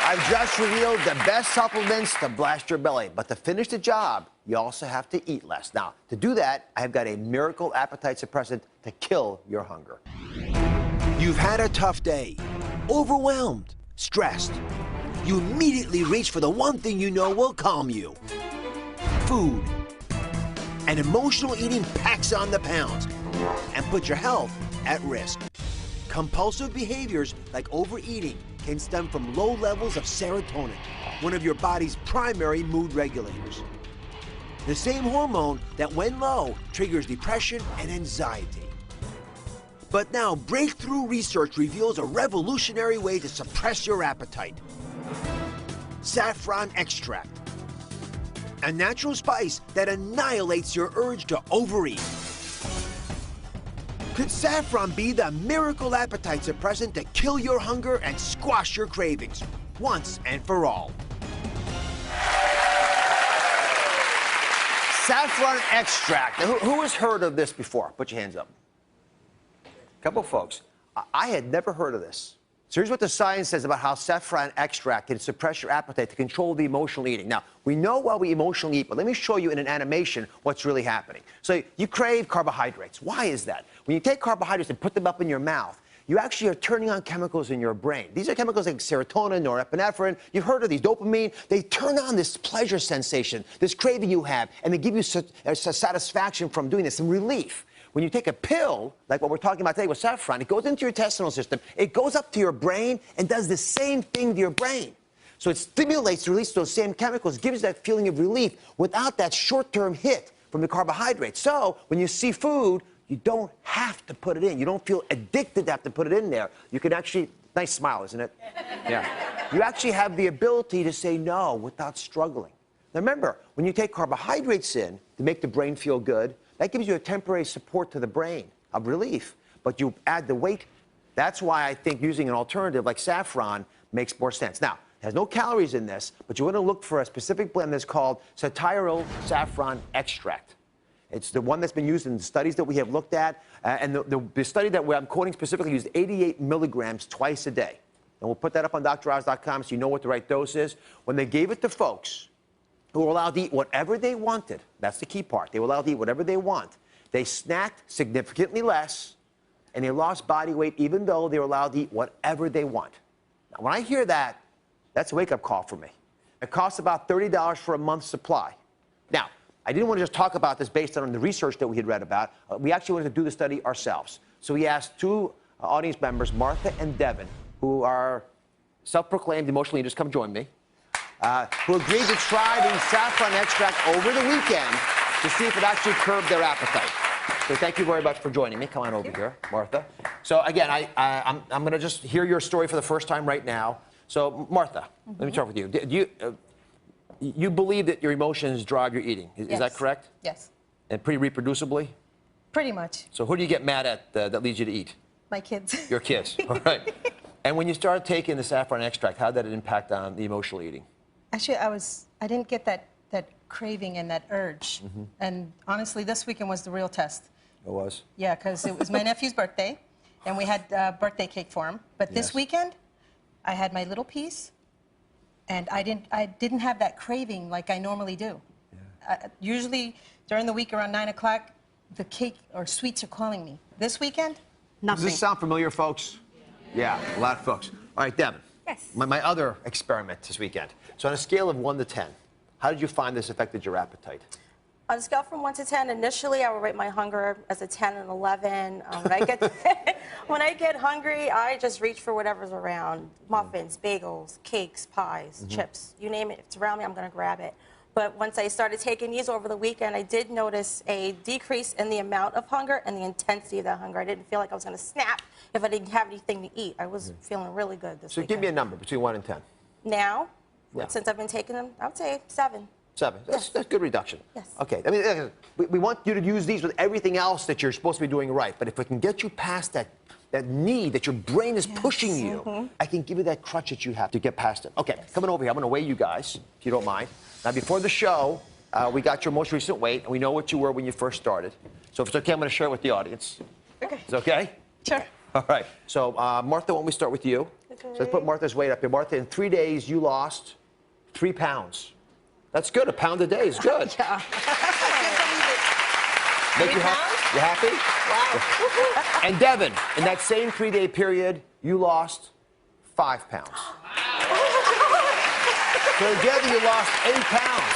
I've just revealed the best supplements to blast your belly. But to finish the job, you also have to eat less. Now, to do that, I've got a miracle appetite suppressant to kill your hunger. You've had a tough day, overwhelmed, stressed. You immediately reach for the one thing you know will calm you. Food. And emotional eating packs on the pounds and puts your health at risk. Compulsive behaviors like overeating can stem from low levels of serotonin, one of your body's primary mood regulators. The same hormone that, when low, triggers depression and anxiety. But now, breakthrough research reveals a revolutionary way to suppress your appetite. Saffron extract, a natural spice that annihilates your urge to overeat. Could saffron be the miracle appetite suppressant to kill your hunger and squash your cravings once and for all? Saffron extract. Now, who has heard of this before? Put your hands up. A couple of folks. I had never heard of this. So here's what the science says about how saffron extract can suppress your appetite to control the emotional eating. Now, we know why we emotionally eat, but let me show you in an animation what's really happening. So you crave carbohydrates. Why is that? When you take carbohydrates and put them up in your mouth, you actually are turning on chemicals in your brain. These are chemicals like serotonin, norepinephrine. You've heard of these, dopamine. They turn on this pleasure sensation, this craving you have, and they give you satisfaction from doing this, some relief. When you take a pill, like what we're talking about today with saffron, it goes into your intestinal system, it goes up to your brain and does the same thing to your brain. So it stimulates the release of those same chemicals, gives you that feeling of relief without that short-term hit from the carbohydrates. So when you see food, you don't have to put it in. You don't feel addicted to have to put it in there. You can actually, nice smile, isn't it? Yeah. You actually have the ability to say no without struggling. Now remember, when you take carbohydrates in to make the brain feel good, that gives you a temporary support to the brain of relief, but you add the weight. That's why I think using an alternative like saffron makes more sense. Now, it has no calories in this, but you want to look for a specific blend that's called satyryl saffron extract. It's the one that's been used in the studies that we have looked at, and the study that I'm quoting specifically used 88 milligrams twice a day. And we'll put that up on DrOz.com so you know what the right dose is. When they gave it to folks who were allowed to eat whatever they wanted, that's the key part, they were allowed to eat whatever they want, they snacked significantly less, and they lost body weight even though they were allowed to eat whatever they want. Now, when I hear that, that's a wake-up call for me. It costs about $30 for a month's supply. Now, I didn't want to just talk about this based on the research that we had read about. We actually wanted to do the study ourselves. So we asked two audience members, Martha and Devin, who are self-proclaimed emotional eaters, come join me, who agreed to try the saffron extract over the weekend to see if it actually curbed their appetite. So thank you very much for joining me. Come on over here, Martha. So again, I'm going to just hear your story for the first time right now. So Martha, let me start with you. Do you you believe that your emotions drive your eating. Is that correct? Yes. And pretty reproducibly? Pretty much. So who do you get mad at that leads you to eat? My kids. Your kids. All right. And when you started taking the saffron extract, how did it impact on the emotional eating? Actually, I didn't get that craving and that urge. And honestly, this weekend was the real test. It was? Yeah, because it was my nephew's birthday, and we had birthday cake for him. But this weekend, I had my little piece, and I didn't have that craving like I normally do. Yeah. Usually during the week around 9 o'clock, the cake or sweets are calling me. This weekend, nothing. Does this sound familiar, folks? Yeah, a lot of folks. All right, Devin. Yes. My other experiment this weekend. So on a scale of 1 to 10, how did you find this affected your appetite? On a scale from 1 to 10, initially I would rate my hunger as a 10 and 11. When I get hungry, I just reach for whatever's around. Muffins, bagels, cakes, pies, chips, you name it. If it's around me, I'm going to grab it. But once I started taking these over the weekend, I did notice a decrease in the amount of hunger and the intensity of that hunger. I didn't feel like I was going to snap if I didn't have anything to eat. I was feeling really good this weekend. So give me a number between 1 and 10. Now, since I've been taking them, I would say 7. 7. That's good reduction. Yes. Okay. I mean, we want you to use these with everything else that you're supposed to be doing right. But if we can get you past that need that your brain is pushing you, I can give you that crutch that you have to get past it. Okay, coming over here, I'm going to weigh you guys, if you don't mind. Now, before the show, we got your most recent weight, and we know what you were when you first started. So if it's okay, I'm going to share it with the audience. Okay. Is it okay? Sure. All right. So, Martha, why don't we start with you? So let's put Martha's weight up here. Martha, in 3 days, you lost 3 pounds. That's good. A pound a day is good. Yeah. Make you happy? You happy? Wow. And Devin, in that same 3-day period, you lost 5 pounds. So together you lost 8 pounds.